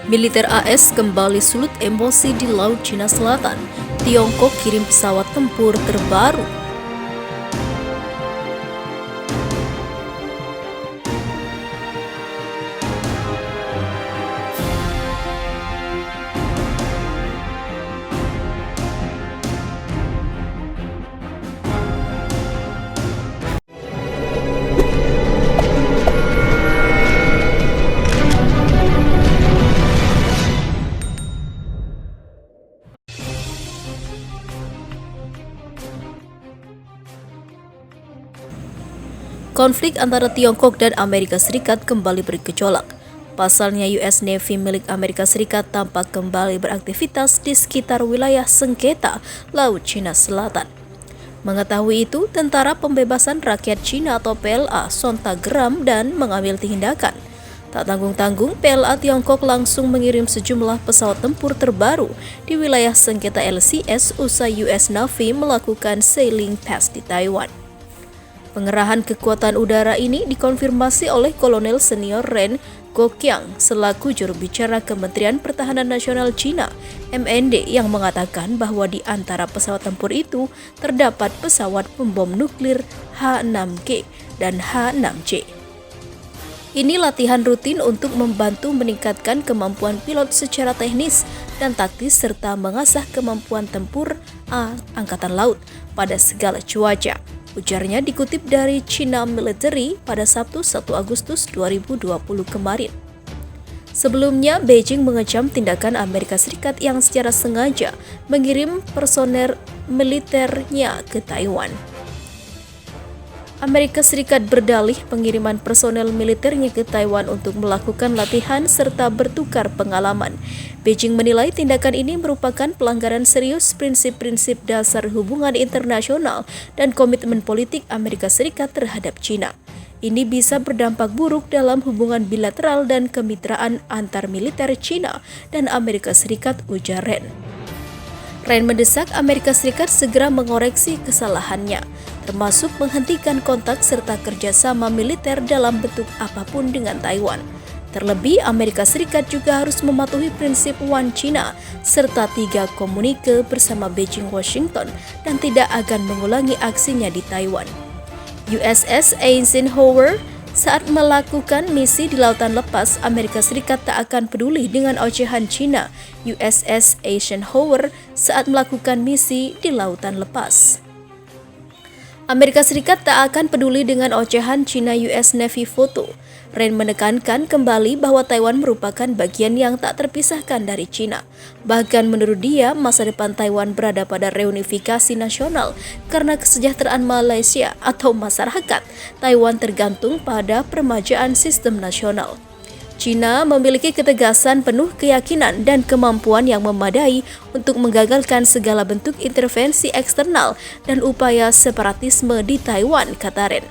Militer AS kembali sulut emosi di Laut Cina Selatan. Tiongkok kirim pesawat tempur terbaru. Konflik antara Tiongkok dan Amerika Serikat kembali bergejolak. Pasalnya US Navy milik Amerika Serikat tampak kembali beraktivitas di sekitar wilayah sengketa Laut Cina Selatan. Mengetahui itu, Tentara Pembebasan Rakyat Cina atau PLA sontak geram dan mengambil tindakan. Tak tanggung-tanggung, PLA Tiongkok langsung mengirim sejumlah pesawat tempur terbaru di wilayah sengketa LCS usai US Navy melakukan sailing pass di Taiwan. Pengerahan kekuatan udara ini dikonfirmasi oleh Kolonel Senior Ren Guoqiang selaku juru bicara Kementerian Pertahanan Nasional Cina (MND) yang mengatakan bahwa di antara pesawat tempur itu terdapat pesawat pembom nuklir H-6G dan H-6C. Ini latihan rutin untuk membantu meningkatkan kemampuan pilot secara teknis dan taktis serta mengasah kemampuan tempur Angkatan Laut pada segala cuaca. Ujarnya dikutip dari China Military pada Sabtu 1 Agustus 2020 kemarin. Sebelumnya, Beijing mengecam tindakan Amerika Serikat yang secara sengaja mengirim personel militernya ke Taiwan. Amerika Serikat berdalih pengiriman personel militernya ke Taiwan untuk melakukan latihan serta bertukar pengalaman. Beijing menilai tindakan ini merupakan pelanggaran serius prinsip-prinsip dasar hubungan internasional dan komitmen politik Amerika Serikat terhadap China. Ini bisa berdampak buruk dalam hubungan bilateral dan kemitraan antar militer China dan Amerika Serikat, ujar Ren. Ren mendesak Amerika Serikat segera mengoreksi kesalahannya, termasuk menghentikan kontak serta kerjasama militer dalam bentuk apapun dengan Taiwan. Terlebih, Amerika Serikat juga harus mematuhi prinsip One China serta 3 komunike bersama Beijing Washington dan tidak akan mengulangi aksinya di Taiwan. USS Eisenhower saat melakukan misi di lautan lepas, Amerika Serikat tak akan peduli dengan ocehan China USS Eisenhower saat melakukan misi di lautan lepas. Amerika Serikat tak akan peduli dengan ocehan China US Navy foto. Ren menekankan kembali bahwa Taiwan merupakan bagian yang tak terpisahkan dari China. Bahkan menurut dia, masa depan Taiwan berada pada reunifikasi nasional karena kesejahteraan Malaysia atau masyarakat Taiwan tergantung pada permajaan sistem nasional. China memiliki ketegasan penuh keyakinan dan kemampuan yang memadai untuk menggagalkan segala bentuk intervensi eksternal dan upaya separatisme di Taiwan, kata Ren.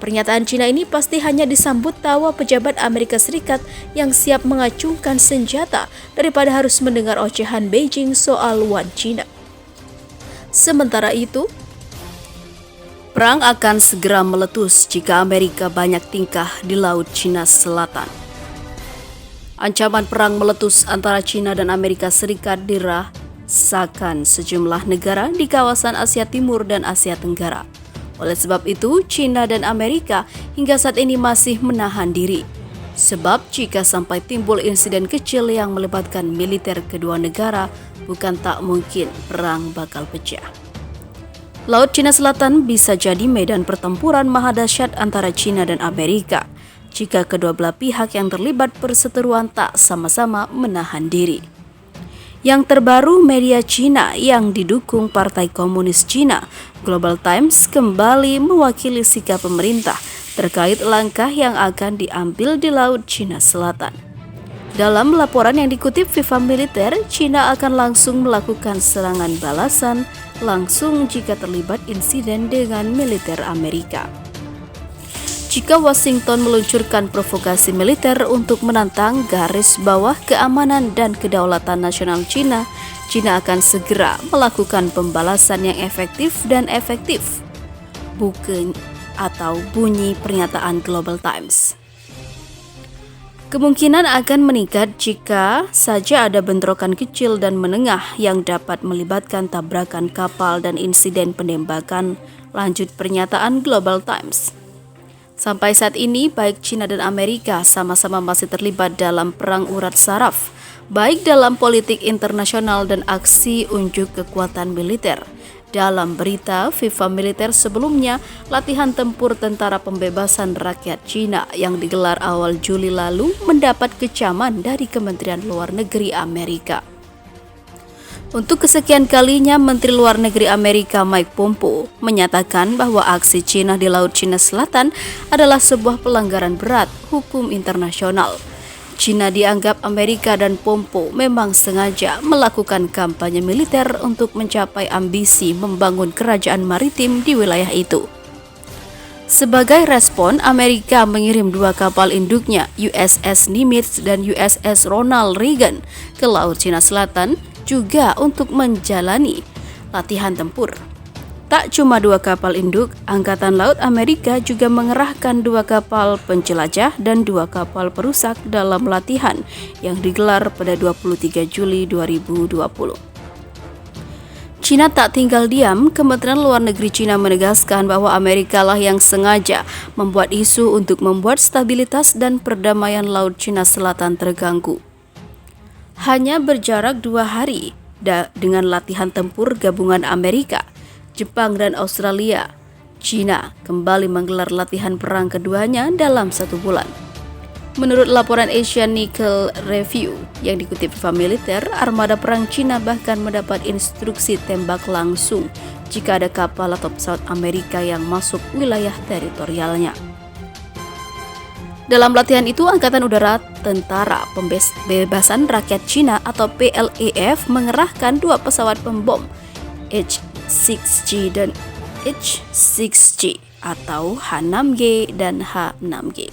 Pernyataan China ini pasti hanya disambut tawa pejabat Amerika Serikat yang siap mengacungkan senjata daripada harus mendengar ocehan Beijing soal One China. Sementara itu, perang akan segera meletus jika Amerika banyak tingkah di Laut Cina Selatan. Ancaman perang meletus antara China dan Amerika Serikat dirasakan sejumlah negara di kawasan Asia Timur dan Asia Tenggara. Oleh sebab itu, China dan Amerika hingga saat ini masih menahan diri. Sebab jika sampai timbul insiden kecil yang melibatkan militer kedua negara, bukan tak mungkin perang bakal pecah. Laut Cina Selatan bisa jadi medan pertempuran mahadahsyat antara China dan Amerika jika kedua belah pihak yang terlibat perseteruan tak sama-sama menahan diri. Yang terbaru, media China yang didukung Partai Komunis China, Global Times, kembali mewakili sikap pemerintah terkait langkah yang akan diambil di Laut Cina Selatan. Dalam laporan yang dikutip Viva Militer, China akan langsung melakukan serangan balasan langsung jika terlibat insiden dengan militer Amerika. Jika Washington meluncurkan provokasi militer untuk menantang garis bawah keamanan dan kedaulatan nasional China, China akan segera melakukan pembalasan yang efektif dan efektif. Bunyi pernyataan Global Times. Kemungkinan akan meningkat jika saja ada bentrokan kecil dan menengah yang dapat melibatkan tabrakan kapal dan insiden penembakan, lanjut pernyataan Global Times. Sampai saat ini, baik China dan Amerika sama-sama masih terlibat dalam perang urat saraf, baik dalam politik internasional dan aksi unjuk kekuatan militer. Dalam berita FIFA militer sebelumnya, latihan tempur Tentara Pembebasan Rakyat Cina yang digelar awal Juli lalu mendapat kecaman dari Kementerian Luar Negeri Amerika. Untuk kesekian kalinya, Menteri Luar Negeri Amerika Mike Pompeo menyatakan bahwa aksi Cina di Laut Cina Selatan adalah sebuah pelanggaran berat hukum internasional. Cina dianggap Amerika dan Pompeo memang sengaja melakukan kampanye militer untuk mencapai ambisi membangun kerajaan maritim di wilayah itu. Sebagai respon, Amerika mengirim 2 kapal induknya, USS Nimitz dan USS Ronald Reagan, ke Laut Cina Selatan juga untuk menjalani latihan tempur. Tak cuma 2 kapal induk, Angkatan Laut Amerika juga mengerahkan 2 kapal penjelajah dan 2 kapal perusak dalam latihan yang digelar pada 23 Juli 2020. Cina tak tinggal diam. Kementerian Luar Negeri Cina menegaskan bahwa Amerika lah yang sengaja membuat isu untuk membuat stabilitas dan perdamaian Laut Cina Selatan terganggu. Hanya berjarak 2 hari dengan latihan tempur gabungan Amerika, Jepang dan Australia, Cina kembali menggelar latihan perang keduanya dalam 1 bulan. Menurut laporan Asian Nickel Review yang dikutip FIFA militer, armada perang Cina bahkan mendapat instruksi tembak langsung jika ada kapal atau pesawat Amerika yang masuk wilayah teritorialnya. Dalam latihan itu, Angkatan Udara Tentara Pembebasan Rakyat Cina atau PLAF mengerahkan 2 pesawat pembom H-6G dan H-6G atau H-6G dan H-6G.